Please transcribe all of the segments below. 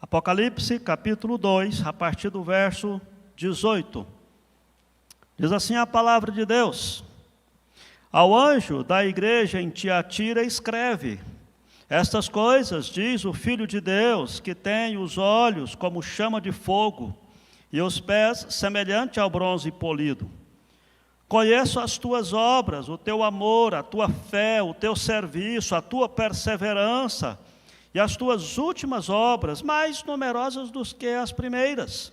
Apocalipse, capítulo 2, a partir do verso 18. Diz assim a palavra de Deus: Ao anjo da igreja em Tiatira escreve: Estas coisas diz o Filho de Deus, que tem os olhos como chama de fogo e os pés semelhante ao bronze polido. Conheço as tuas obras, o teu amor, a tua fé, o teu serviço, a tua perseverança e as tuas últimas obras, mais numerosas do que as primeiras.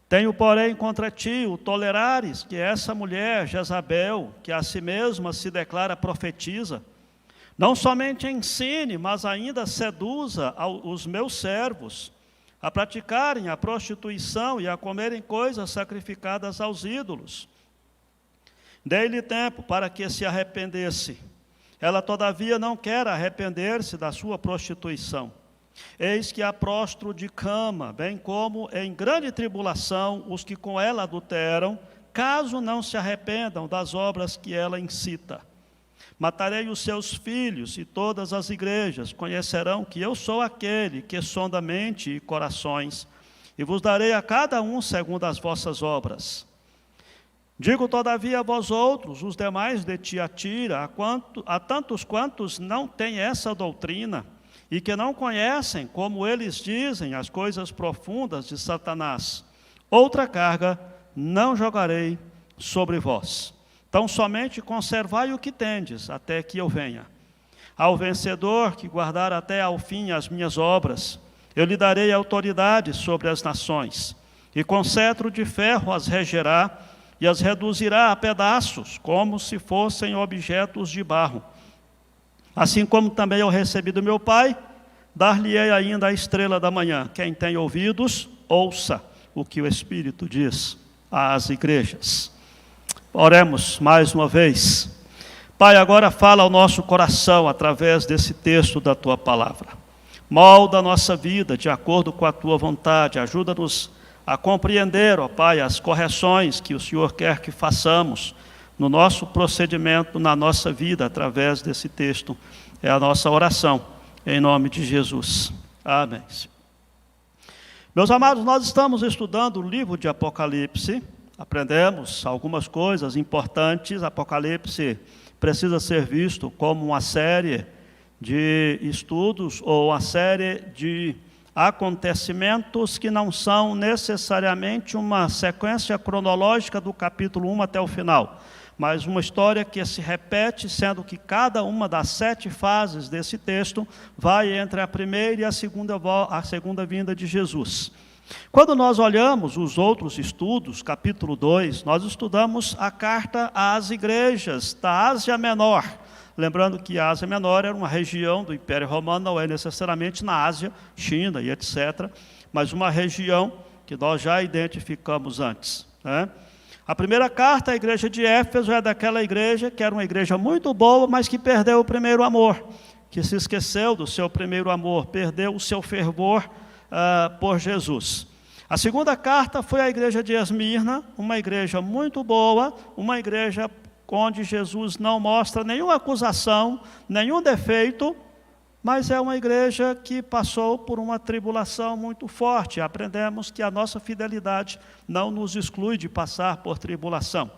Tenho, porém, contra ti o tolerares que essa mulher, Jezabel, que a si mesma se declara profetiza, não somente ensine, mas ainda seduza os meus servos a praticarem a prostituição e a comerem coisas sacrificadas aos ídolos. Dei-lhe tempo para que se arrependesse. Ela, todavia, não quer arrepender-se da sua prostituição. Eis que a prostro de cama, bem como em grande tribulação os que com ela adulteram, caso não se arrependam das obras que ela incita. Matarei os seus filhos, e todas as igrejas conhecerão que eu sou aquele que sonda mente e corações, e vos darei a cada um segundo as vossas obras. Digo, todavia, a vós outros, os demais de Tiatira, a tantos quantos não têm essa doutrina, e que não conhecem, como eles dizem, as coisas profundas de Satanás, outra carga não jogarei sobre vós. Então, somente conservai o que tendes, até que eu venha. Ao vencedor que guardar até ao fim as minhas obras, eu lhe darei autoridade sobre as nações, e com cetro de ferro as regerá, e as reduzirá a pedaços, como se fossem objetos de barro. Assim como também eu recebi do meu Pai, dar-lhe-ei ainda a estrela da manhã. Quem tem ouvidos, ouça o que o Espírito diz às igrejas. Oremos mais uma vez. Pai, agora fala ao nosso coração através desse texto da Tua palavra. Molda a nossa vida de acordo com a Tua vontade. Ajuda-nos a compreender, ó Pai, as correções que o Senhor quer que façamos no nosso procedimento, na nossa vida, através desse texto. É a nossa oração, em nome de Jesus. Amém. Meus amados, nós estamos estudando o livro de Apocalipse, aprendemos algumas coisas importantes. Apocalipse precisa ser visto como uma série de estudos ou uma série de acontecimentos que não são necessariamente uma sequência cronológica do capítulo 1 até o final, mas uma história que se repete, sendo que cada uma das 7 fases desse texto vai entre a primeira e a segunda vinda de Jesus. Quando nós olhamos os outros estudos, capítulo 2, nós estudamos a carta às igrejas da Ásia Menor. Lembrando que a Ásia Menor era uma região do Império Romano, não é necessariamente na Ásia, China e etc., mas uma região que nós já identificamos antes, né? A primeira carta à igreja de Éfeso é daquela igreja que era uma igreja muito boa, mas que perdeu o primeiro amor, que se esqueceu do seu primeiro amor, perdeu o seu fervor por Jesus. A segunda carta foi à igreja de Esmirna, uma igreja muito boa, uma igreja onde Jesus não mostra nenhuma acusação, nenhum defeito, mas é uma igreja que passou por uma tribulação muito forte. Aprendemos que a nossa fidelidade não nos exclui de passar por tribulação.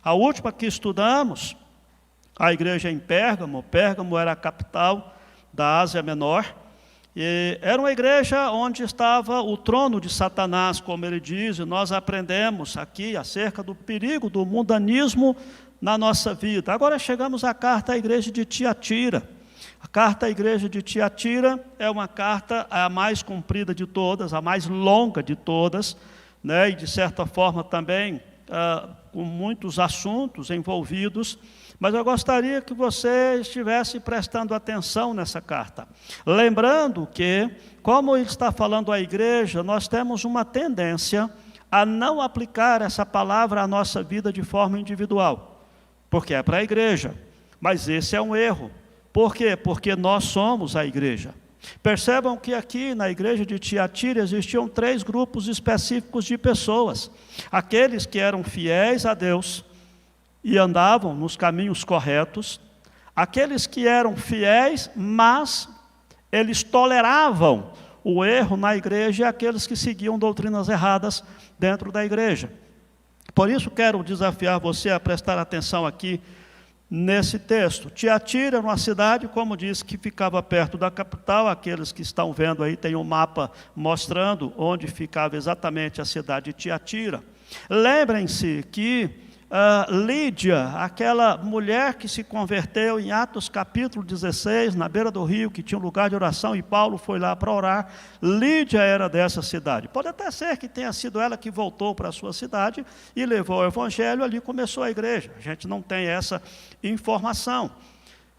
A última que estudamos, a igreja em Pérgamo. Pérgamo era a capital da Ásia Menor, e era uma igreja onde estava o trono de Satanás, como ele diz, e nós aprendemos aqui acerca do perigo do mundanismo na nossa vida. Agora chegamos à carta à igreja de Tiatira. A carta à igreja de Tiatira é uma carta a mais comprida de todas, a mais longa de todas, né? E de certa forma também com muitos assuntos envolvidos, mas eu gostaria que você estivesse prestando atenção nessa carta. Lembrando que, como ele está falando à igreja, nós temos uma tendência a não aplicar essa palavra à nossa vida de forma individual, porque é para a igreja, mas esse é um erro. Por quê? Porque nós somos a igreja. Percebam que aqui na igreja de Tiatira existiam 3 grupos específicos de pessoas. Aqueles que eram fiéis a Deus e andavam nos caminhos corretos. Aqueles que eram fiéis, mas eles toleravam o erro na igreja e aqueles que seguiam doutrinas erradas dentro da igreja. Por isso quero desafiar você a prestar atenção aqui nesse texto. Tiatira era uma cidade, como disse, que ficava perto da capital. Aqueles que estão vendo aí, tem um mapa mostrando onde ficava exatamente a cidade de Tiatira. Lembrem-se que Lídia, aquela mulher que se converteu em Atos capítulo 16, na beira do rio, que tinha um lugar de oração, e Paulo foi lá para orar. Lídia era dessa cidade. Pode até ser que tenha sido ela que voltou para a sua cidade e levou o evangelho, ali começou a igreja. A gente não tem essa informação.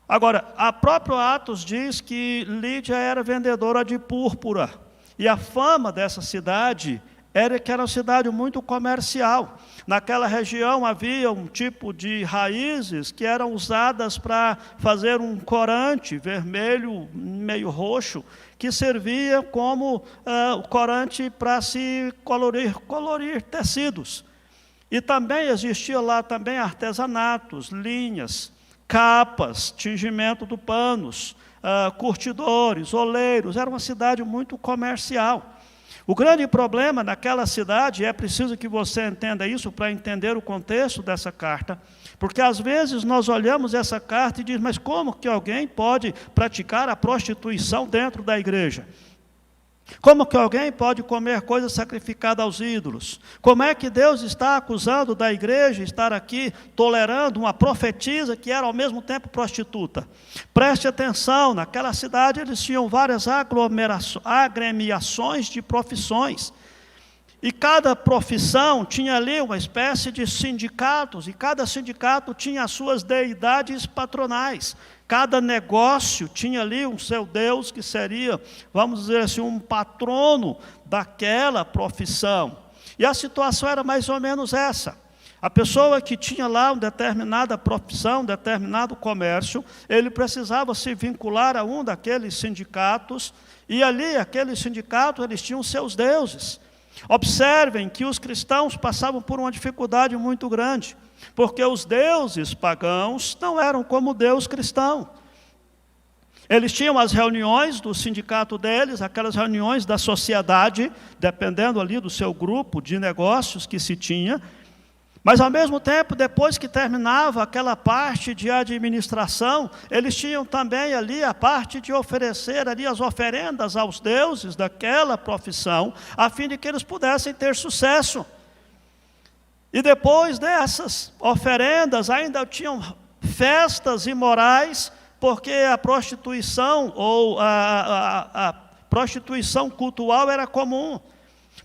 Agora, a própria Atos diz que Lídia era vendedora de púrpura, e a fama dessa cidade era que era uma cidade muito comercial. Naquela região havia um tipo de raízes que eram usadas para fazer um corante vermelho, meio roxo, que servia como corante para se colorir tecidos. E também existia lá também artesanatos, linhas, capas, tingimento de panos, curtidores, oleiros. Era uma cidade muito comercial. O grande problema naquela cidade, é preciso que você entenda isso para entender o contexto dessa carta, porque às vezes nós olhamos essa carta e dizemos, mas como que alguém pode praticar a prostituição dentro da igreja? Como que alguém pode comer coisa sacrificada aos ídolos? Como é que Deus está acusando da igreja estar aqui tolerando uma profetisa que era ao mesmo tempo prostituta? Preste atenção, naquela cidade eles tinham várias agremiações de profissões. E cada profissão tinha ali uma espécie de sindicatos, e cada sindicato tinha as suas deidades patronais. Cada negócio tinha ali um seu Deus que seria, vamos dizer assim, um patrono daquela profissão. E a situação era mais ou menos essa. A pessoa que tinha lá uma determinada profissão, um determinado comércio, ele precisava se vincular a um daqueles sindicatos, e ali, aqueles sindicatos, eles tinham seus deuses. Observem que os cristãos passavam por uma dificuldade muito grande, porque os deuses pagãos não eram como o Deus cristão. Eles tinham as reuniões do sindicato deles, aquelas reuniões da sociedade, dependendo ali do seu grupo de negócios que se tinha, mas ao mesmo tempo, depois que terminava aquela parte de administração, eles tinham também ali a parte de oferecer ali as oferendas aos deuses daquela profissão, a fim de que eles pudessem ter sucesso. E depois dessas oferendas, ainda tinham festas imorais, porque a prostituição ou a prostituição cultural era comum.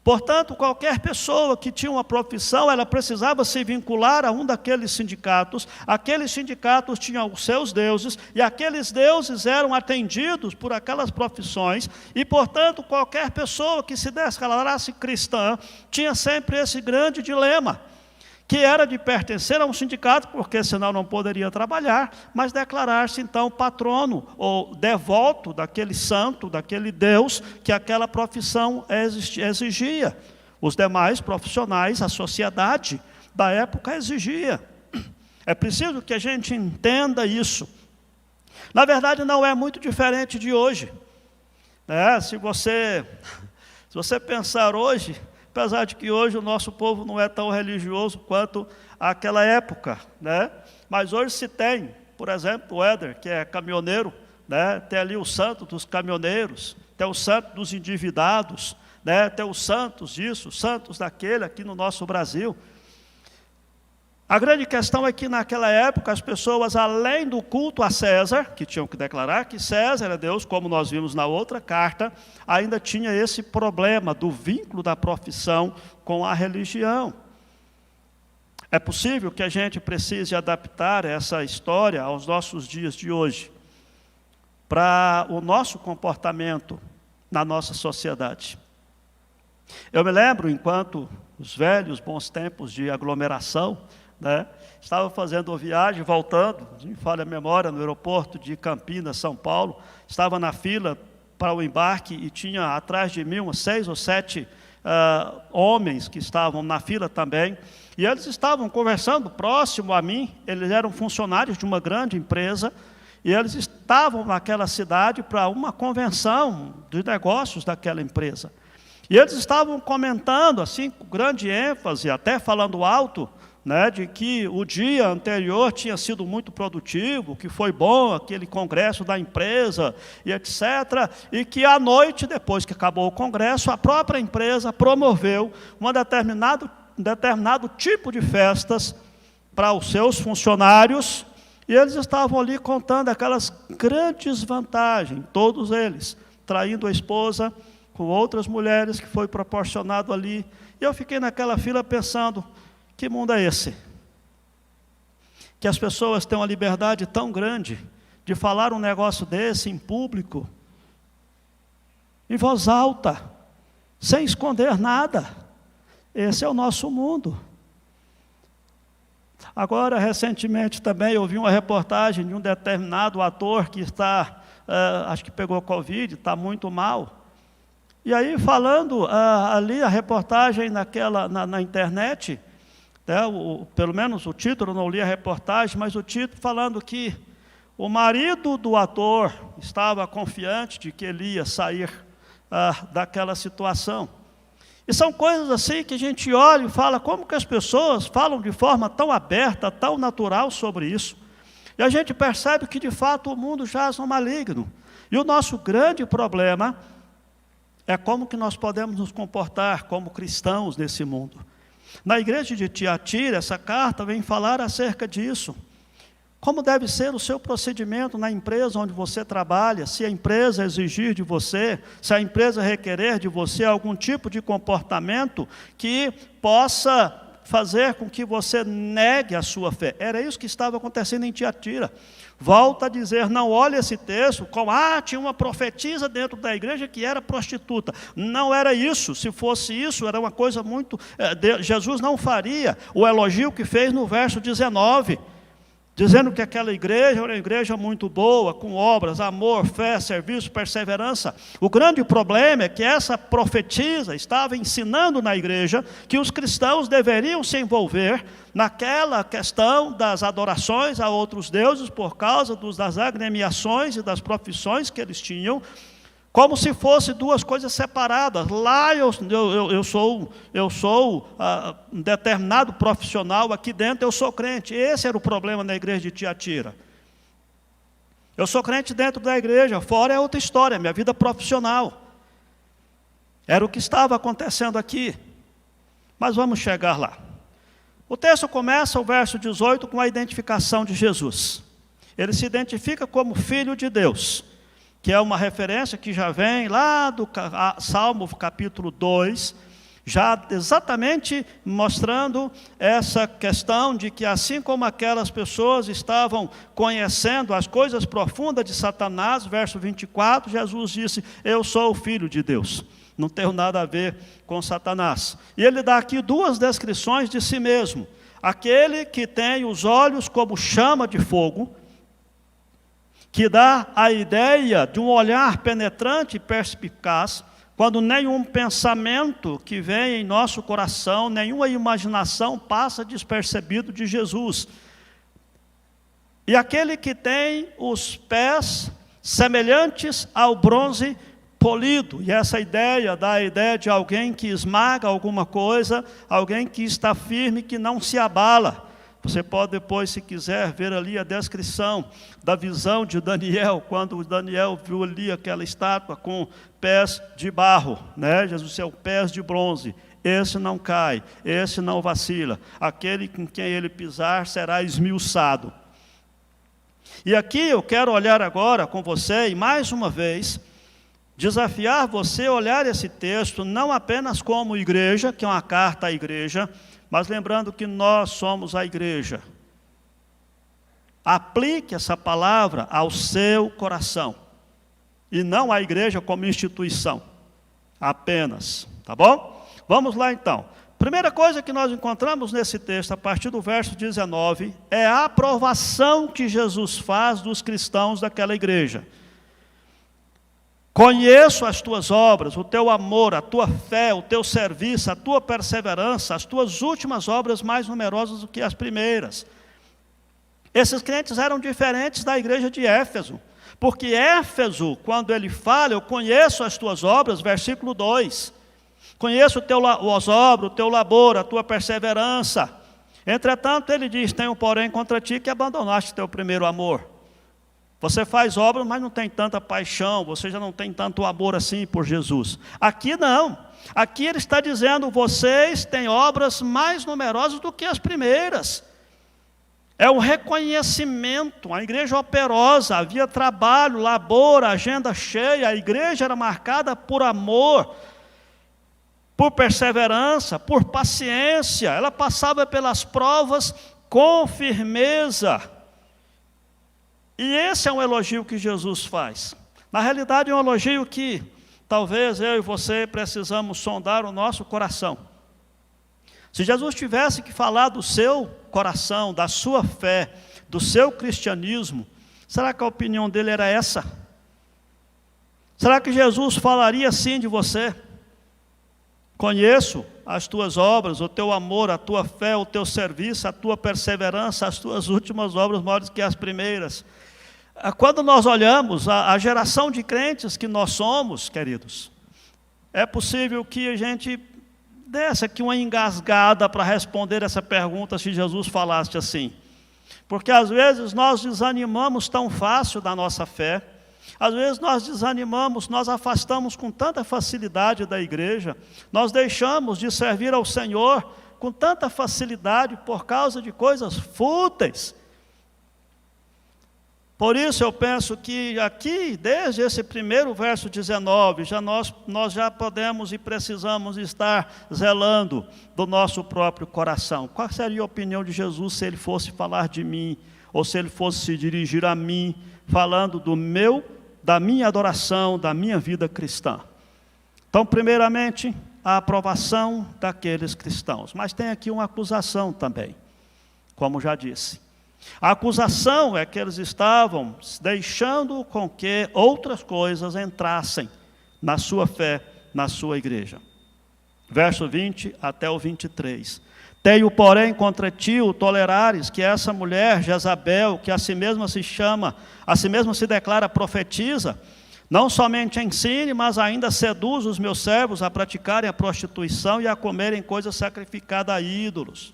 Portanto, qualquer pessoa que tinha uma profissão, ela precisava se vincular a um daqueles sindicatos. Aqueles sindicatos tinham os seus deuses, e aqueles deuses eram atendidos por aquelas profissões, e, portanto, qualquer pessoa que se declarasse cristã, tinha sempre esse grande dilema, que era de pertencer a um sindicato, porque senão não poderia trabalhar, mas declarar-se então patrono ou devoto daquele santo, daquele Deus que aquela profissão exigia. Os demais profissionais, a sociedade da época exigia. É preciso que a gente entenda isso. Na verdade, não é muito diferente de hoje. Se você pensar hoje, apesar de que hoje o nosso povo não é tão religioso quanto aquela época, mas hoje se tem, por exemplo, o Éder, que é caminhoneiro, tem ali o santo dos caminhoneiros, tem o santo dos endividados, tem os santos disso, os santos daquele aqui no nosso Brasil. A grande questão é que naquela época as pessoas, além do culto a César, que tinham que declarar que César era Deus, como nós vimos na outra carta, ainda tinha esse problema do vínculo da profissão com a religião. É possível que a gente precise adaptar essa história aos nossos dias de hoje, para o nosso comportamento na nossa sociedade. Eu me lembro, enquanto os velhos bons tempos de aglomeração, estava fazendo viagem, voltando, me falha a memória, no aeroporto de Campinas, São Paulo, estava na fila para o embarque e tinha atrás de mim umas 6 ou 7 homens que estavam na fila também, e eles estavam conversando próximo a mim. Eles eram funcionários de uma grande empresa, E eles estavam naquela cidade para uma convenção de negócios daquela empresa. E eles estavam comentando, assim, com grande ênfase, até falando alto, né, de que o dia anterior tinha sido muito produtivo, que foi bom aquele congresso da empresa, e etc. E que à noite, depois que acabou o congresso, a própria empresa promoveu um determinado tipo de festas para os seus funcionários, e eles estavam ali contando aquelas grandes vantagens, todos eles, traindo a esposa com outras mulheres que foi proporcionado ali. E eu fiquei naquela fila pensando, que mundo é esse? Que as pessoas têm uma liberdade tão grande de falar um negócio desse em público, em voz alta, sem esconder nada. Esse é o nosso mundo. Agora, recentemente também, eu vi uma reportagem de um determinado ator que está, acho que pegou Covid, está muito mal. E aí, falando ali, a reportagem na internet, pelo menos o título, eu não li a reportagem, mas o título falando que o marido do ator estava confiante de que ele ia sair daquela situação. E são coisas assim que a gente olha e fala, como que as pessoas falam de forma tão aberta, tão natural sobre isso. E a gente percebe que, de fato, o mundo jaz no maligno. E o nosso grande problema é como que nós podemos nos comportar como cristãos nesse mundo. Na igreja de Tiatira, essa carta vem falar acerca disso. Como deve ser o seu procedimento na empresa onde você trabalha, se a empresa exigir de você, se a empresa requerer de você algum tipo de comportamento que possa fazer com que você negue a sua fé. Era isso que estava acontecendo em Tiatira. Volta a dizer, não olhe esse texto como, tinha uma profetisa dentro da igreja que era prostituta. Não era isso. Se fosse isso, era uma coisa muito... Jesus não faria o elogio que fez no verso 19, dizendo que aquela igreja era uma igreja muito boa, com obras, amor, fé, serviço, perseverança. O grande problema é que essa profetisa estava ensinando na igreja que os cristãos deveriam se envolver naquela questão das adorações a outros deuses por causa das agremiações e das profissões que eles tinham, como se fossem duas coisas separadas. Lá eu sou um determinado profissional, aqui dentro eu sou crente. Esse era o problema na igreja de Tiatira. Eu sou crente dentro da igreja, fora é outra história, minha vida profissional. Era o que estava acontecendo aqui. Mas vamos chegar lá. O texto começa, o verso 18, com a identificação de Jesus. Ele se identifica como Filho de Deus, que é uma referência que já vem lá do Salmo capítulo 2, já exatamente mostrando essa questão de que assim como aquelas pessoas estavam conhecendo as coisas profundas de Satanás, verso 24, Jesus disse, eu sou o Filho de Deus, não tenho nada a ver com Satanás. E ele dá aqui duas descrições de si mesmo, aquele que tem os olhos como chama de fogo, que dá a ideia de um olhar penetrante e perspicaz, quando nenhum pensamento que vem em nosso coração, nenhuma imaginação passa despercebido de Jesus. E aquele que tem os pés semelhantes ao bronze polido, e essa ideia dá a ideia de alguém que esmaga alguma coisa, alguém que está firme, que não se abala. Você pode depois, se quiser, ver ali a descrição da visão de Daniel, quando Daniel viu ali aquela estátua com pés de barro, né? Jesus disse, pés de bronze, esse não cai, esse não vacila, aquele com quem ele pisar será esmiuçado. E aqui eu quero olhar agora com você, e mais uma vez, desafiar você a olhar esse texto, não apenas como igreja, que é uma carta à igreja, mas lembrando que nós somos a igreja. Aplique essa palavra ao seu coração. E não a igreja como instituição. Apenas. Tá bom? Vamos lá então. Primeira coisa que nós encontramos nesse texto, a partir do verso 19, é a aprovação que Jesus faz dos cristãos daquela igreja. Conheço as tuas obras, o teu amor, a tua fé, o teu serviço, a tua perseverança, as tuas últimas obras mais numerosas do que as primeiras. Esses crentes eram diferentes da igreja de Éfeso, porque Éfeso, quando ele fala, eu conheço as tuas obras, versículo 2, conheço as obras, o teu labor, a tua perseverança. Entretanto, ele diz, tenho porém contra ti que abandonaste teu primeiro amor. Você faz obras, mas não tem tanta paixão, você já não tem tanto amor assim por Jesus. Aqui não, aqui ele está dizendo, vocês têm obras mais numerosas do que as primeiras. É o reconhecimento, a igreja operosa, havia trabalho, labor, agenda cheia, a igreja era marcada por amor, por perseverança, por paciência, ela passava pelas provas com firmeza. E esse é um elogio que Jesus faz. Na realidade é um elogio que talvez eu e você precisamos sondar o nosso coração. Se Jesus tivesse que falar do seu coração, da sua fé, do seu cristianismo, será que a opinião dele era essa? Será que Jesus falaria assim de você? Conheço as tuas obras, o teu amor, a tua fé, o teu serviço, a tua perseverança, as tuas últimas obras maiores que as primeiras. Quando nós olhamos a geração de crentes que nós somos, queridos, é possível que a gente desse aqui uma engasgada para responder essa pergunta se Jesus falasse assim. Porque às vezes nós desanimamos tão fácil da nossa fé, às vezes nós desanimamos, nós afastamos com tanta facilidade da igreja, nós deixamos de servir ao Senhor com tanta facilidade por causa de coisas fúteis. Por isso eu penso que aqui, desde esse primeiro verso 19, nós já podemos e precisamos estar zelando do nosso próprio coração. Qual seria a opinião de Jesus se ele fosse falar de mim, ou se ele fosse se dirigir a mim, falando da minha adoração, da minha vida cristã? Então, primeiramente, a aprovação daqueles cristãos. Mas tem aqui uma acusação também, como já disse. A acusação é que eles estavam deixando com que outras coisas entrassem na sua fé, na sua igreja. Verso 20 até o 23. Tenho, porém, contra ti o tolerares que essa mulher, Jezabel, que a si mesma se declara profetiza, não somente ensine, mas ainda seduz os meus servos a praticarem a prostituição e a comerem coisas sacrificadas a ídolos.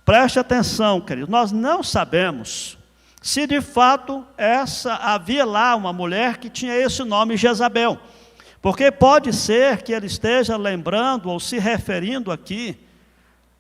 Preste atenção, queridos, nós não sabemos se de fato havia lá uma mulher que tinha esse nome Jezabel, porque pode ser que ele esteja lembrando ou se referindo aqui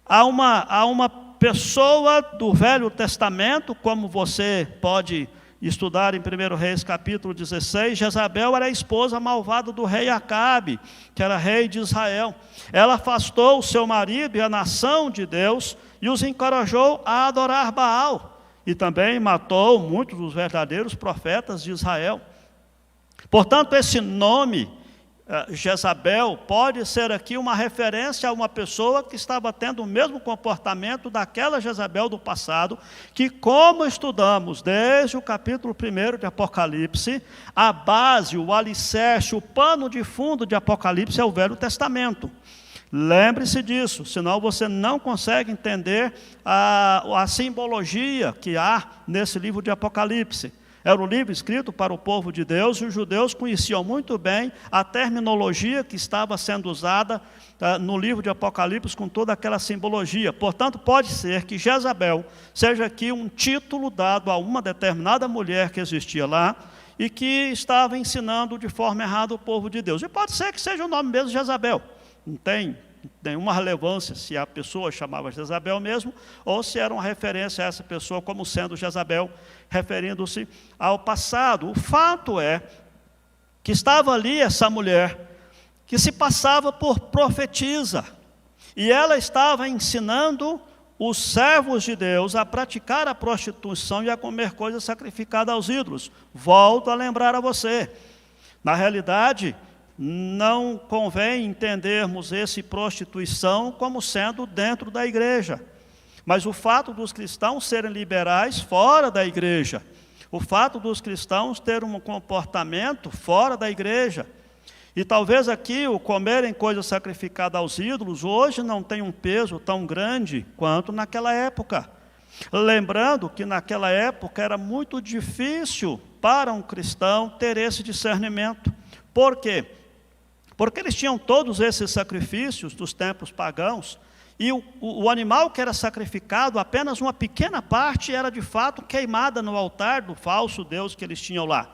a uma pessoa do Velho Testamento, como você pode estudar em 1 Reis capítulo 16, Jezabel era a esposa malvada do rei Acabe, que era rei de Israel. Ela afastou o seu marido e a nação de Deus e os encorajou a adorar Baal. E também matou muitos dos verdadeiros profetas de Israel. Portanto, esse nome, Jezabel, pode ser aqui uma referência a uma pessoa que estava tendo o mesmo comportamento daquela Jezabel do passado, que, como estudamos desde o capítulo 1 de Apocalipse, a base, o alicerce, o pano de fundo de Apocalipse é o Velho Testamento. Lembre-se disso, senão você não consegue entender a simbologia que há nesse livro de Apocalipse. Era um livro escrito para o povo de Deus, e os judeus conheciam muito bem a terminologia que estava sendo usada no livro de Apocalipse, com toda aquela simbologia. Portanto, pode ser que Jezabel seja aqui um título dado a uma determinada mulher que existia lá, e que estava ensinando de forma errada o povo de Deus. E pode ser que seja o nome mesmo Jezabel. Não tem nenhuma relevância se a pessoa chamava Jezabel mesmo, ou se era uma referência a essa pessoa como sendo Jezabel, referindo-se ao passado. O fato é que estava ali essa mulher, que se passava por profetisa, e ela estava ensinando os servos de Deus a praticar a prostituição e a comer coisas sacrificadas aos ídolos. Volto a lembrar a você, na realidade, não convém entendermos esse prostituição como sendo dentro da igreja, mas o fato dos cristãos serem liberais fora da igreja, o fato dos cristãos terem um comportamento fora da igreja. E talvez aqui o comerem coisas sacrificadas aos ídolos hoje não tem um peso tão grande quanto naquela época. Lembrando que naquela época era muito difícil para um cristão ter esse discernimento. Por quê? Porque eles tinham todos esses sacrifícios dos templos pagãos, e o animal que era sacrificado, apenas uma pequena parte era de fato queimada no altar do falso Deus que eles tinham lá.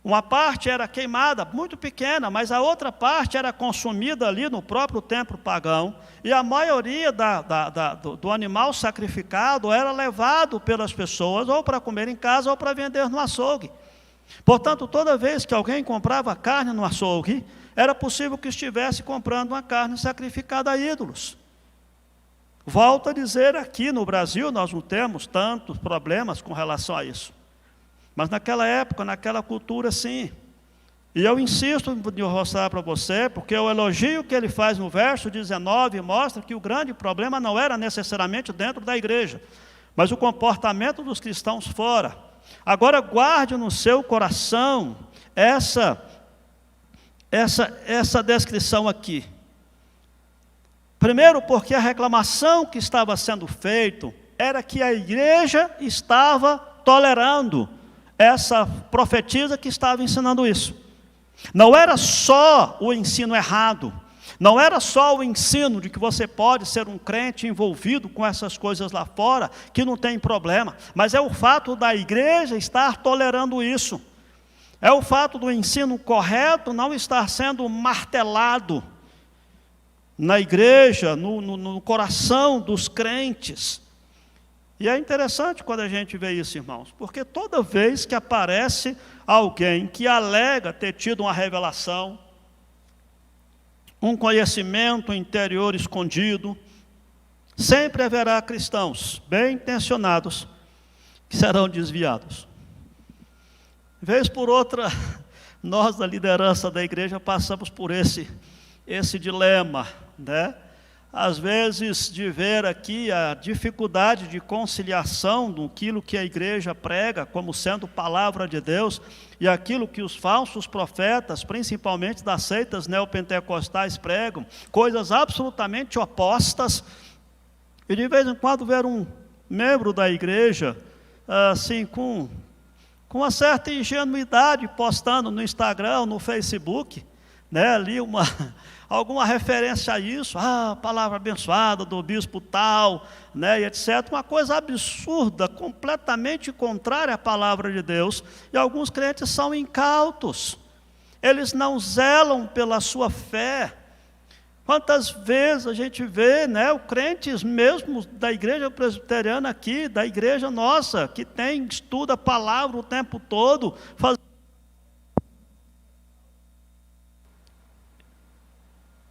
Uma parte era queimada, muito pequena, mas a outra parte era consumida ali no próprio templo pagão, e a maioria do animal sacrificado era levado pelas pessoas, ou para comer em casa, ou para vender no açougue. Portanto, toda vez que alguém comprava carne no açougue, era possível que estivesse comprando uma carne sacrificada a ídolos. Volto a dizer, aqui no Brasil nós não temos tantos problemas com relação a isso. Mas naquela época, naquela cultura, sim. E eu insisto em mostrar para você, porque o elogio que ele faz no verso 19 mostra que o grande problema não era necessariamente dentro da igreja, mas o comportamento dos cristãos fora. Agora guarde no seu coração essa descrição aqui. Primeiro, porque a reclamação que estava sendo feita era que a igreja estava tolerando essa profetisa que estava ensinando isso. Não era só o ensino errado, não era só o ensino de que você pode ser um crente envolvido com essas coisas lá fora, que não tem problema, mas é o fato da igreja estar tolerando isso. É o fato do ensino correto não estar sendo martelado na igreja, no coração dos crentes. E é interessante quando a gente vê isso, irmãos, porque toda vez que aparece alguém que alega ter tido uma revelação, um conhecimento interior escondido, sempre haverá cristãos bem intencionados que serão desviados. Vez por outra, nós da liderança da igreja passamos por esse dilema, né? Às vezes de ver aqui a dificuldade de conciliação daquilo que a igreja prega como sendo palavra de Deus e aquilo que os falsos profetas, principalmente das seitas neopentecostais, pregam, coisas absolutamente opostas. E de vez em quando ver um membro da igreja assim com uma certa ingenuidade postando no Instagram, no Facebook, né, ali alguma referência a isso, palavra abençoada do bispo tal, né, e etc. Uma coisa absurda, completamente contrária à palavra de Deus. E alguns crentes são incautos, eles não zelam pela sua fé. Quantas vezes a gente vê, né, os crentes mesmo da igreja presbiteriana aqui, da igreja nossa, que estuda a palavra o tempo todo,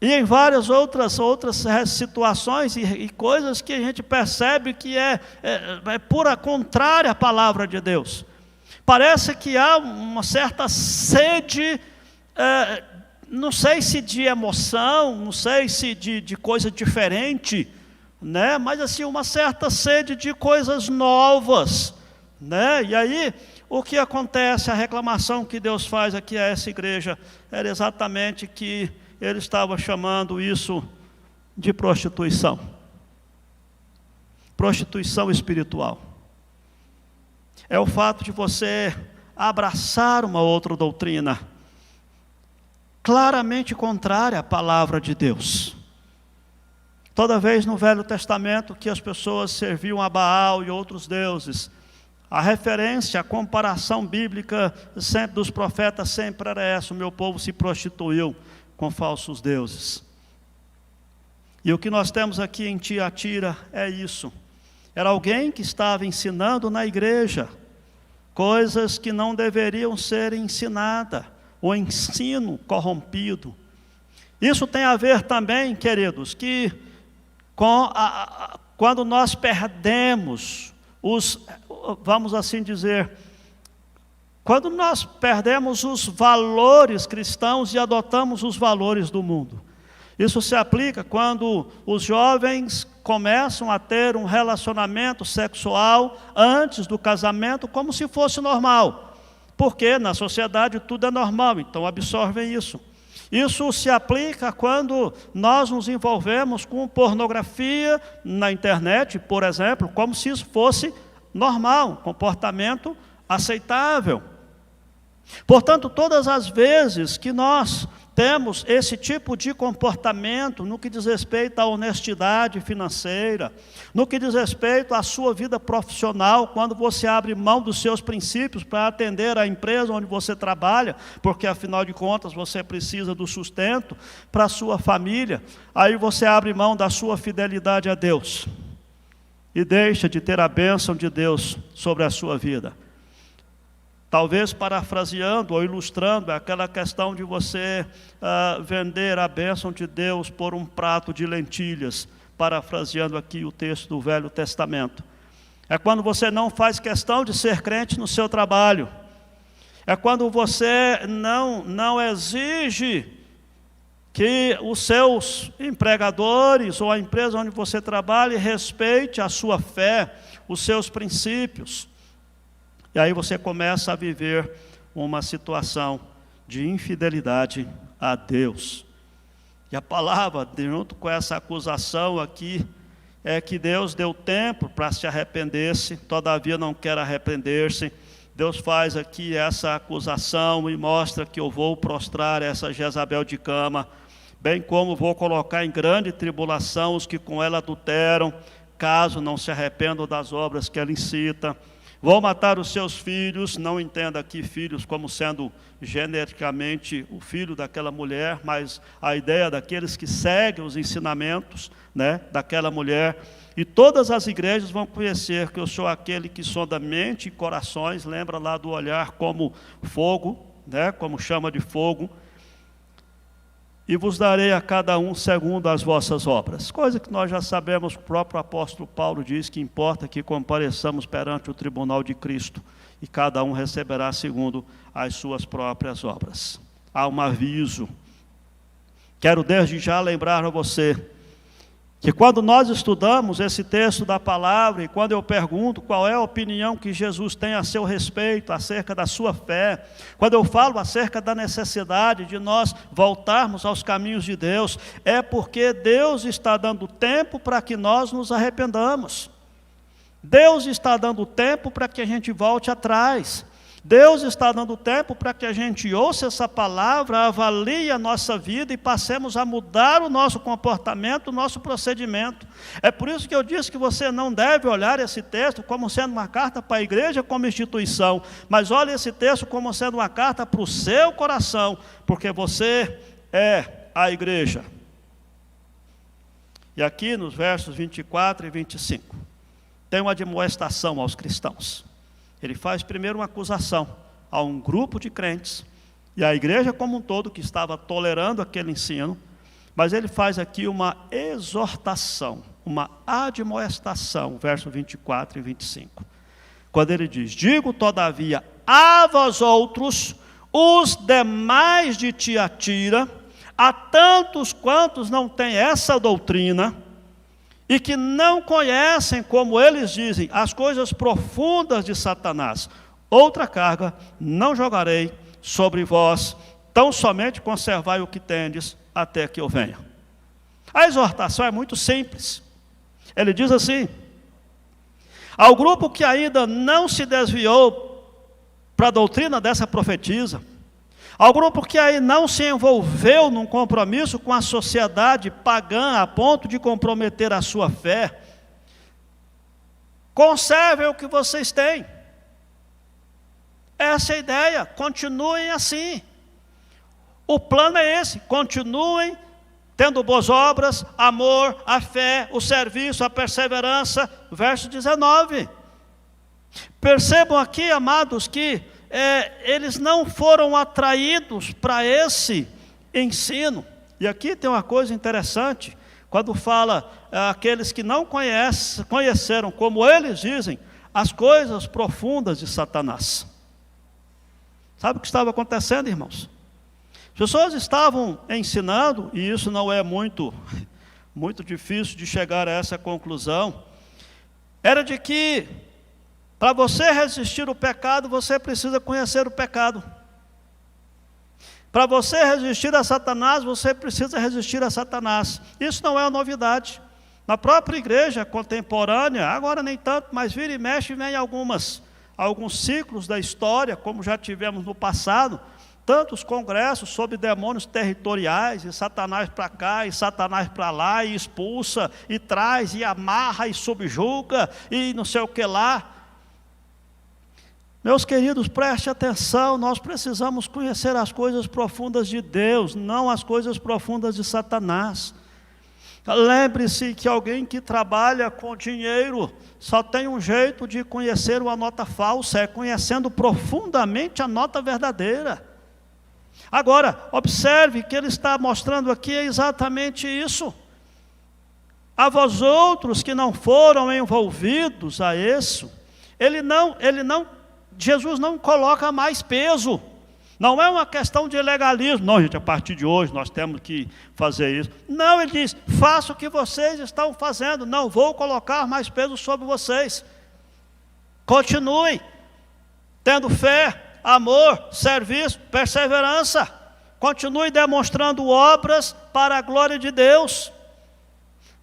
e em várias outras situações e coisas que a gente percebe que é pura contrária à palavra de Deus. Parece que há uma certa sede, não sei se de emoção, não sei se de coisa diferente, né? Mas assim, uma certa sede de coisas novas, né? E aí, o que acontece, a reclamação que Deus faz aqui a essa igreja, era exatamente que ele estava chamando isso de prostituição. Prostituição espiritual. É o fato de você abraçar uma outra doutrina, claramente contrária à palavra de Deus. Toda vez no Velho Testamento que as pessoas serviam a Baal e outros deuses, a referência, a comparação bíblica sempre dos profetas sempre era essa: o meu povo se prostituiu com falsos deuses. E o que nós temos aqui em Tiatira é isso. Era alguém que estava ensinando na igreja coisas que não deveriam ser ensinadas, o ensino corrompido. Isso tem a ver também, queridos, que quando nós perdemos vamos assim dizer, quando nós perdemos os valores cristãos e adotamos os valores do mundo. Isso se aplica quando os jovens começam a ter um relacionamento sexual antes do casamento como se fosse normal. Porque na sociedade tudo é normal, então absorvem isso. Isso se aplica quando nós nos envolvemos com pornografia na internet, por exemplo, como se isso fosse normal, um comportamento aceitável. Portanto, todas as vezes que nós temos esse tipo de comportamento no que diz respeito à honestidade financeira, no que diz respeito à sua vida profissional, quando você abre mão dos seus princípios para atender a empresa onde você trabalha, porque afinal de contas você precisa do sustento para a sua família, aí você abre mão da sua fidelidade a Deus e deixa de ter a bênção de Deus sobre a sua vida. Talvez parafraseando ou ilustrando aquela questão de você vender a bênção de Deus por um prato de lentilhas, parafraseando aqui o texto do Velho Testamento. É quando você não faz questão de ser crente no seu trabalho. É quando você não exige que os seus empregadores ou a empresa onde você trabalha respeite a sua fé, os seus princípios. E aí você começa a viver uma situação de infidelidade a Deus. E a palavra, junto com essa acusação aqui, é que Deus deu tempo para se arrepender-se, todavia não quer arrepender-se. Deus faz aqui essa acusação e mostra que eu vou prostrar essa Jezabel de cama, bem como vou colocar em grande tribulação os que com ela adulteram, caso não se arrependam das obras que ela incita. Vou matar os seus filhos, não entenda aqui filhos como sendo genericamente o filho daquela mulher, mas a ideia daqueles que seguem os ensinamentos, daquela mulher. E todas as igrejas vão conhecer que eu sou aquele que sonda mente e corações, lembra lá do olhar como fogo, como chama de fogo. E vos darei a cada um segundo as vossas obras. Coisa que nós já sabemos, o próprio apóstolo Paulo diz que importa que compareçamos perante o tribunal de Cristo, e cada um receberá segundo as suas próprias obras. Há um aviso. Quero desde já lembrar a você, que quando nós estudamos esse texto da palavra, e quando eu pergunto qual é a opinião que Jesus tem a seu respeito, acerca da sua fé, quando eu falo acerca da necessidade de nós voltarmos aos caminhos de Deus, é porque Deus está dando tempo para que nós nos arrependamos. Deus está dando tempo para que a gente volte atrás. Deus está dando tempo para que a gente ouça essa palavra, avalie a nossa vida e passemos a mudar o nosso comportamento, o nosso procedimento. É por isso que eu disse que você não deve olhar esse texto como sendo uma carta para a igreja como instituição, mas olhe esse texto como sendo uma carta para o seu coração, porque você é a igreja. E aqui nos versos 24 e 25, tem uma admoestação aos cristãos. Ele faz primeiro uma acusação a um grupo de crentes e à igreja como um todo que estava tolerando aquele ensino, mas ele faz aqui uma exortação, uma admoestação, versos 24 e 25. Quando ele diz: digo todavia a vós outros, os demais de Tiatira, a tantos quantos não têm essa doutrina, e que não conhecem, como eles dizem, as coisas profundas de Satanás, outra carga não jogarei sobre vós, tão somente conservai o que tendes, até que eu venha. A exortação é muito simples. Ele diz assim: ao grupo que ainda não se desviou para a doutrina dessa profetisa, ao grupo que aí não se envolveu num compromisso com a sociedade pagã a ponto de comprometer a sua fé, conservem o que vocês têm. Essa é a ideia, continuem assim. O plano é esse, continuem tendo boas obras, amor, a fé, o serviço, a perseverança. Verso 19. Percebam aqui, amados, que eles não foram atraídos para esse ensino. E aqui tem uma coisa interessante, quando fala aqueles que não conheceram, como eles dizem, as coisas profundas de Satanás. Sabe o que estava acontecendo, irmãos? As pessoas estavam ensinando, e isso não é muito difícil de chegar a essa conclusão, era de que para você resistir ao pecado, você precisa conhecer o pecado. Para você resistir a Satanás, você precisa resistir a Satanás. Isso não é uma novidade. Na própria igreja contemporânea, agora nem tanto, mas vira e mexe, vem alguns ciclos da história, como já tivemos no passado, tantos congressos sobre demônios territoriais, e Satanás para cá, e Satanás para lá, e expulsa, e traz, e amarra, e subjuga, e não sei o que lá. Meus queridos, preste atenção, nós precisamos conhecer as coisas profundas de Deus, não as coisas profundas de Satanás. Lembre-se que alguém que trabalha com dinheiro só tem um jeito de conhecer uma nota falsa, é conhecendo profundamente a nota verdadeira. Agora, observe que ele está mostrando aqui exatamente isso. A vós outros que não foram envolvidos a isso, Jesus não coloca mais peso. Não é uma questão de legalismo. Não, gente, a partir de hoje nós temos que fazer isso. Não, ele diz, faça o que vocês estão fazendo. Não vou colocar mais peso sobre vocês. Continuem tendo fé, amor, serviço, perseverança. Continue demonstrando obras para a glória de Deus.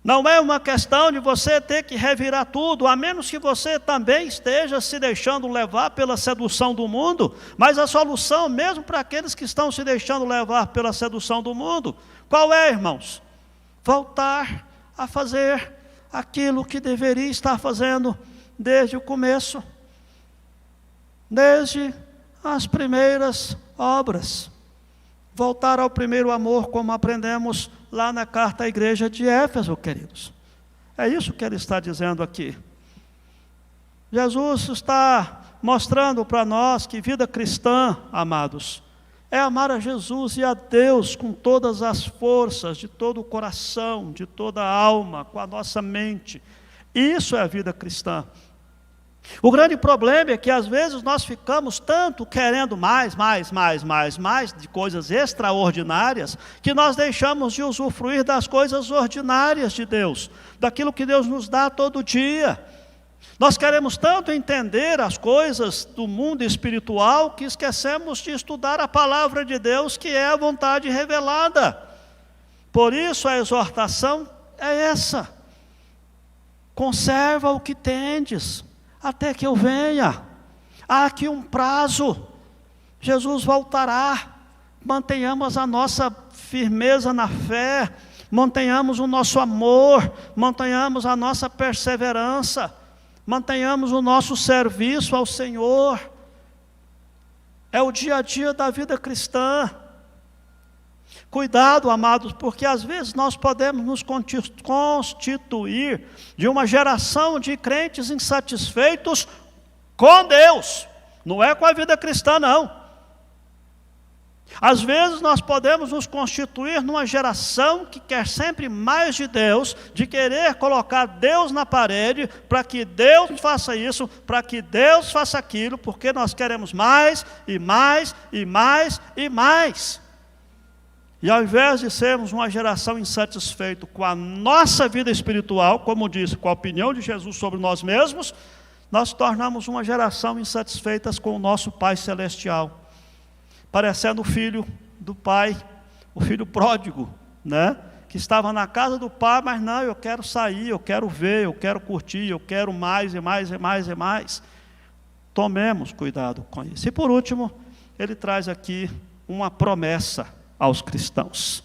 Não é uma questão de você ter que revirar tudo, a menos que você também esteja se deixando levar pela sedução do mundo. Mas a solução, mesmo para aqueles que estão se deixando levar pela sedução do mundo, qual é, irmãos? Voltar a fazer aquilo que deveria estar fazendo desde o começo, desde as primeiras obras. Voltar ao primeiro amor, como aprendemos lá na carta à igreja de Éfeso, queridos. É isso que ele está dizendo aqui. Jesus está mostrando para nós que vida cristã, amados, é amar a Jesus e a Deus com todas as forças, de todo o coração, de toda a alma, com a nossa mente. Isso é a vida cristã. O grande problema é que às vezes nós ficamos tanto querendo mais de coisas extraordinárias, que nós deixamos de usufruir das coisas ordinárias de Deus, daquilo que Deus nos dá todo dia. Nós queremos tanto entender as coisas do mundo espiritual, que esquecemos de estudar a palavra de Deus, que é a vontade revelada. Por isso a exortação é essa: conserva o que tendes, até que eu venha. Há aqui um prazo, Jesus voltará. Mantenhamos a nossa firmeza na fé, mantenhamos o nosso amor, mantenhamos a nossa perseverança, mantenhamos o nosso serviço ao Senhor. É o dia a dia da vida cristã. Cuidado, amados, porque às vezes nós podemos nos constituir de uma geração de crentes insatisfeitos com Deus, não é com a vida cristã, não. Às vezes nós podemos nos constituir numa geração que quer sempre mais de Deus, de querer colocar Deus na parede, para que Deus faça isso, para que Deus faça aquilo, porque nós queremos mais e mais e mais e mais. E ao invés de sermos uma geração insatisfeita com a nossa vida espiritual, como disse, com a opinião de Jesus sobre nós mesmos, nós tornamos uma geração insatisfeita com o nosso Pai Celestial, parecendo o filho do pai, o filho pródigo, né? Que estava na casa do pai, mas não, eu quero sair, eu quero ver, eu quero curtir, eu quero mais e mais e mais e mais. Tomemos cuidado com isso. E por último, ele traz aqui uma promessa aos cristãos.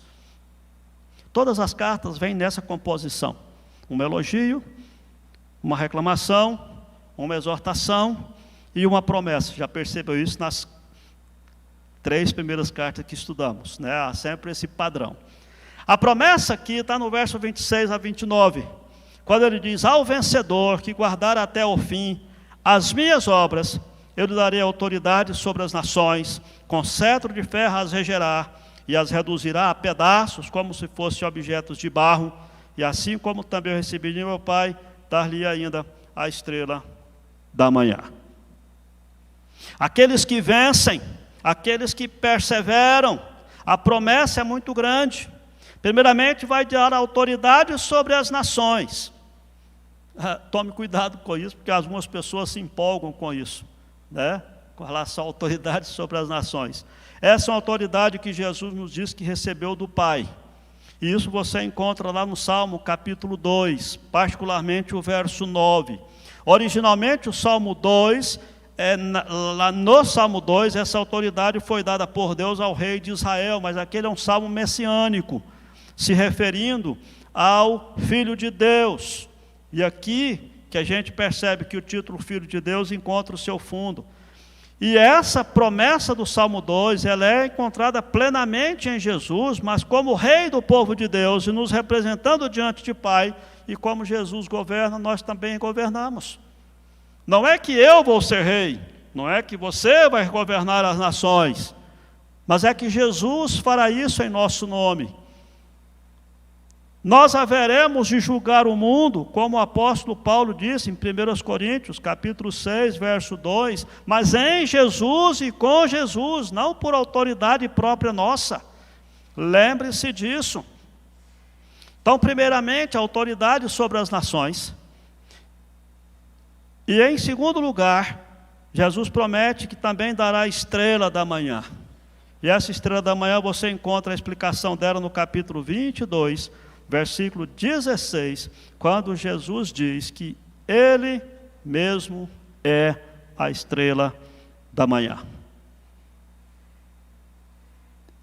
Todas as cartas vêm nessa composição: um elogio, uma reclamação, uma exortação e uma promessa. Já percebeu isso nas 3 primeiras cartas que estudamos, né? Há sempre esse padrão. A promessa aqui está no verso 26 a 29, quando ele diz: ao vencedor que guardar até o fim as minhas obras, eu lhe darei autoridade sobre as nações, com cetro de ferro as regerá, e as reduzirá a pedaços, como se fossem objetos de barro, e assim como também eu recebi de meu Pai, dar-lhe ainda a estrela da manhã. Aqueles que vencem, aqueles que perseveram, a promessa é muito grande. Primeiramente vai dar autoridade sobre as nações. Tome cuidado com isso, porque algumas pessoas se empolgam com isso, né? com relação à autoridade sobre as nações. Essa é uma autoridade que Jesus nos diz que recebeu do Pai. E isso você encontra lá no Salmo capítulo 2, particularmente o verso 9. Originalmente o Salmo 2, lá no Salmo 2, essa autoridade foi dada por Deus ao rei de Israel, mas aquele é um salmo messiânico, se referindo ao Filho de Deus. E aqui que a gente percebe que o título Filho de Deus encontra o seu fundo. E essa promessa do Salmo 2, ela é encontrada plenamente em Jesus, mas como Rei do povo de Deus e nos representando diante de Pai, e como Jesus governa, nós também governamos. Não é que eu vou ser rei, não é que você vai governar as nações, mas é que Jesus fará isso em nosso nome. Nós haveremos de julgar o mundo, como o apóstolo Paulo disse em 1 Coríntios, capítulo 6, verso 2, mas em Jesus e com Jesus, não por autoridade própria nossa. Lembre-se disso. Então, primeiramente, a autoridade sobre as nações. E em segundo lugar, Jesus promete que também dará a estrela da manhã. E essa estrela da manhã você encontra a explicação dela no capítulo 22, versículo 16, quando Jesus diz que Ele mesmo é a estrela da manhã.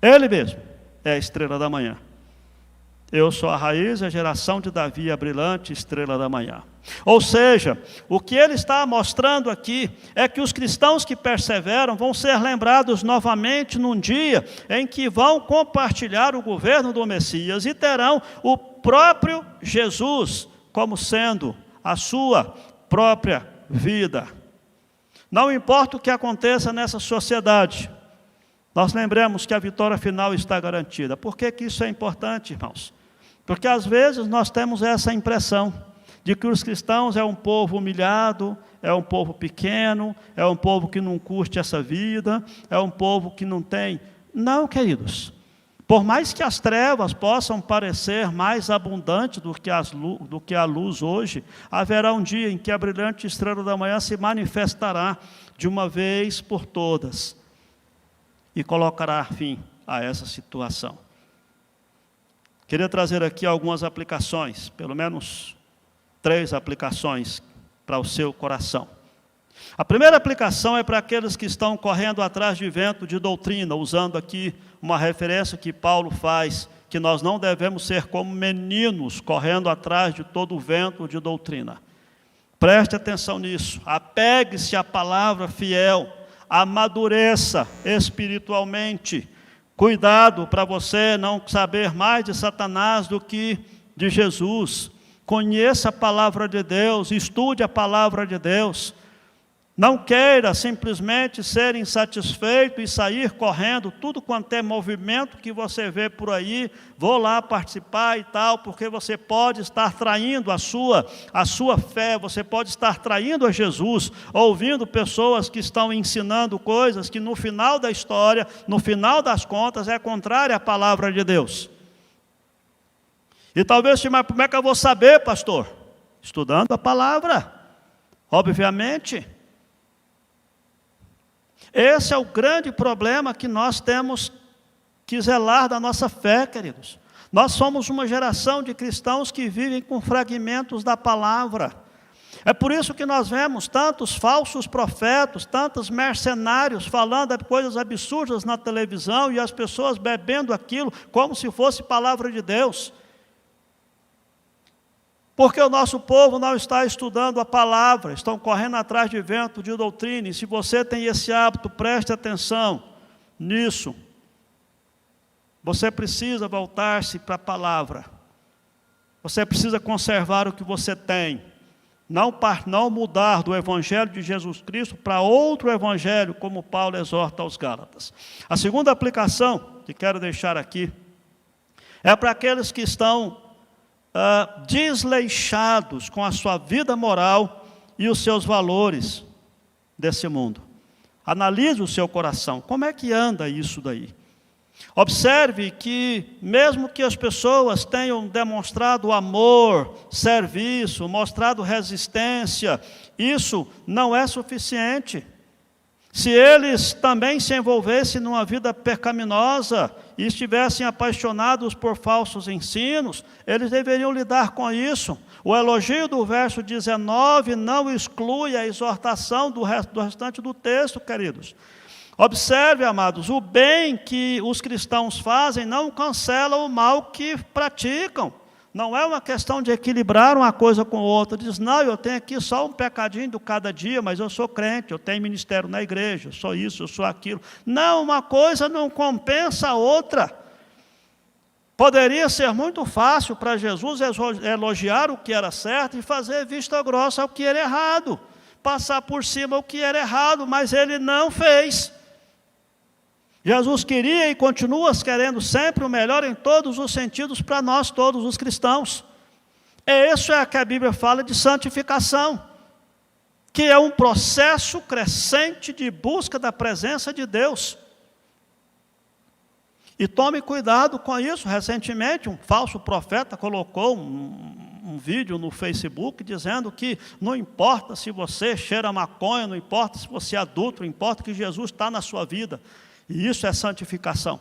Ele mesmo é a estrela da manhã. Eu sou a raiz, a geração de Davi, a brilhante estrela da manhã. Ou seja, o que ele está mostrando aqui é que os cristãos que perseveram vão ser lembrados novamente num dia em que vão compartilhar o governo do Messias e terão o próprio Jesus como sendo a sua própria vida. Não importa o que aconteça nessa sociedade, nós lembremos que a vitória final está garantida. Por que que isso é importante, irmãos? Porque às vezes nós temos essa impressão de que os cristãos é um povo humilhado, é um povo pequeno, é um povo que não curte essa vida, é um povo que não tem... Não, queridos. Por mais que as trevas possam parecer mais abundantes do que a luz hoje, haverá um dia em que a brilhante estrela da manhã se manifestará de uma vez por todas e colocará fim a essa situação. Queria trazer aqui algumas aplicações, pelo menos 3 aplicações para o seu coração. A primeira aplicação é para aqueles que estão correndo atrás de vento de doutrina, usando aqui uma referência que Paulo faz, que nós não devemos ser como meninos correndo atrás de todo o vento de doutrina. Preste atenção nisso, apegue-se à palavra fiel, amadureça espiritualmente. Cuidado para você não saber mais de Satanás do que de Jesus. Conheça a palavra de Deus, estude a palavra de Deus. Não queira simplesmente ser insatisfeito e sair correndo, tudo quanto é movimento que você vê por aí, vou lá participar e tal, porque você pode estar traindo a sua fé, você pode estar traindo a Jesus, ouvindo pessoas que estão ensinando coisas que no final da história, no final das contas, é contrária à palavra de Deus. E talvez, mas como é que eu vou saber, pastor? Estudando a palavra, obviamente. Esse é o grande problema que nós temos que zelar da nossa fé, queridos. Nós somos uma geração de cristãos que vivem com fragmentos da palavra. É por isso que nós vemos tantos falsos profetas, tantos mercenários falando de coisas absurdas na televisão e as pessoas bebendo aquilo como se fosse palavra de Deus. Porque o nosso povo não está estudando a palavra, estão correndo atrás de vento de doutrina. E se você tem esse hábito, preste atenção nisso. Você precisa voltar-se para a palavra. Você precisa conservar o que você tem. Não mudar do Evangelho de Jesus Cristo para outro Evangelho, como Paulo exorta aos Gálatas. A segunda aplicação que quero deixar aqui é para aqueles que estão desleixados com a sua vida moral e os seus valores desse mundo. Analise o seu coração, como é que anda isso daí? Observe que mesmo que as pessoas tenham demonstrado amor, serviço, mostrado resistência, isso não é suficiente. Se eles também se envolvessem numa vida pecaminosa e estivessem apaixonados por falsos ensinos, eles deveriam lidar com isso. O elogio do verso 19 não exclui a exortação do restante do texto, queridos. Observe, amados, o bem que os cristãos fazem não cancela o mal que praticam. Não é uma questão de equilibrar uma coisa com outra. Diz, não, eu tenho aqui só um pecadinho do cada dia, mas eu sou crente, eu tenho ministério na igreja, eu sou isso, eu sou aquilo. Não, uma coisa não compensa a outra. Poderia ser muito fácil para Jesus elogiar o que era certo e fazer vista grossa ao que era errado. Passar por cima o que era errado, mas ele não fez. Jesus queria e continua querendo sempre o melhor em todos os sentidos para nós, todos os cristãos. Isso é que a Bíblia fala de santificação, que é um processo crescente de busca da presença de Deus. E tome cuidado com isso. Recentemente, um falso profeta colocou um vídeo no Facebook dizendo que não importa se você cheira maconha, não importa se você é adulto, não importa que Jesus está na sua vida. E isso é santificação.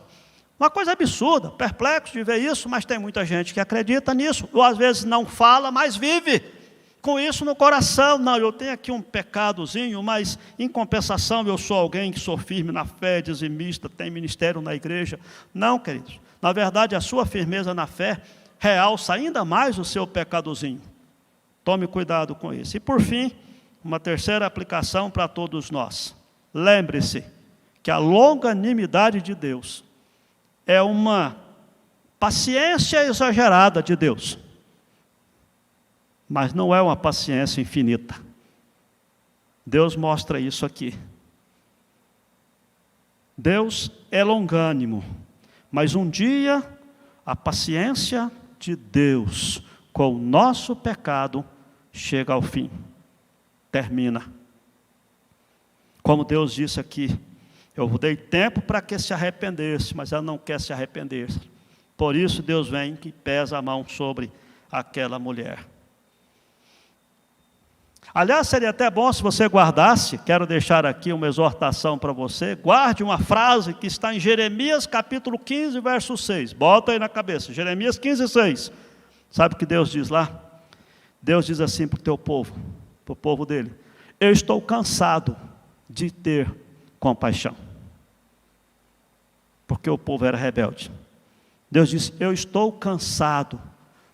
Uma coisa absurda, perplexo de ver isso, mas tem muita gente que acredita nisso, ou às vezes não fala, mas vive com isso no coração. Não, eu tenho aqui um pecadozinho, mas em compensação eu sou alguém que sou firme na fé, dizimista, tem ministério na igreja. Não, queridos, na verdade a sua firmeza na fé realça ainda mais o seu pecadozinho. Tome cuidado com isso. E por fim, uma terceira aplicação para todos nós. Lembre-se que a longanimidade de Deus é uma paciência exagerada de Deus, mas não é uma paciência infinita. Deus mostra isso aqui. Deus é longânimo, mas um dia a paciência de Deus com o nosso pecado chega ao fim, termina. Como Deus disse aqui, eu dei tempo para que se arrependesse, mas ela não quer se arrepender. Por isso Deus vem e pesa a mão sobre aquela mulher. Aliás, seria até bom se você guardasse, quero deixar aqui uma exortação para você, guarde uma frase que está em Jeremias capítulo 15, verso 6. Bota aí na cabeça, Jeremias 15, 6. Sabe o que Deus diz lá? Deus diz assim para o teu povo, para o povo dele: eu estou cansado de ter compaixão. Porque o povo era rebelde. Deus disse, eu estou cansado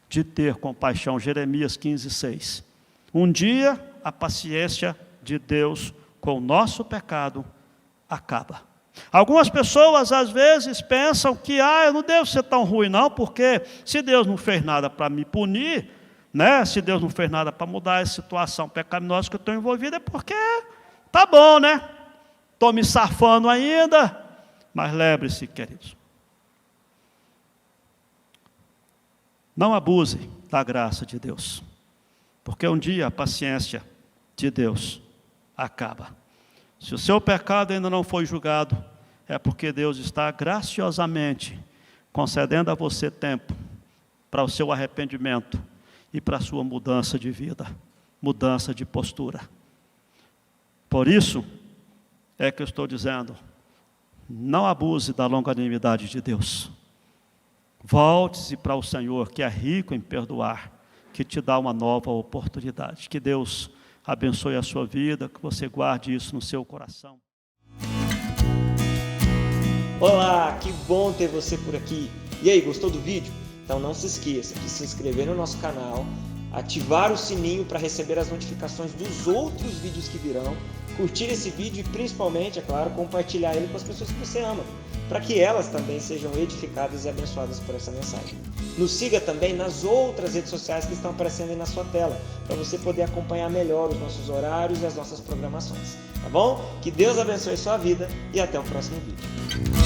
de ter compaixão. Jeremias 15, 6. Um dia, a paciência de Deus com o nosso pecado acaba. Algumas pessoas, às vezes, pensam que, eu não devo ser tão ruim não, porque se Deus não fez nada para me punir, né? Se Deus não fez nada para mudar a situação pecaminosa que eu estou envolvido, é porque tá bom, né? Estou me safando ainda. Mas lembre-se, queridos, não abuse da graça de Deus, porque um dia a paciência de Deus acaba. Se o seu pecado ainda não foi julgado, é porque Deus está graciosamente concedendo a você tempo para o seu arrependimento e para a sua mudança de vida, mudança de postura. Por isso é que eu estou dizendo, não abuse da longanimidade de Deus. Volte-se para o Senhor, que é rico em perdoar, que te dá uma nova oportunidade. Que Deus abençoe a sua vida, que você guarde isso no seu coração. Olá, que bom ter você por aqui. E aí, gostou do vídeo? Então não se esqueça de se inscrever no nosso canal, ativar o sininho para receber as notificações dos outros vídeos que virão, curtir esse vídeo e principalmente, é claro, compartilhar ele com as pessoas que você ama, para que elas também sejam edificadas e abençoadas por essa mensagem. Nos siga também nas outras redes sociais que estão aparecendo aí na sua tela, para você poder acompanhar melhor os nossos horários e as nossas programações, tá bom? Que Deus abençoe sua vida e até o próximo vídeo.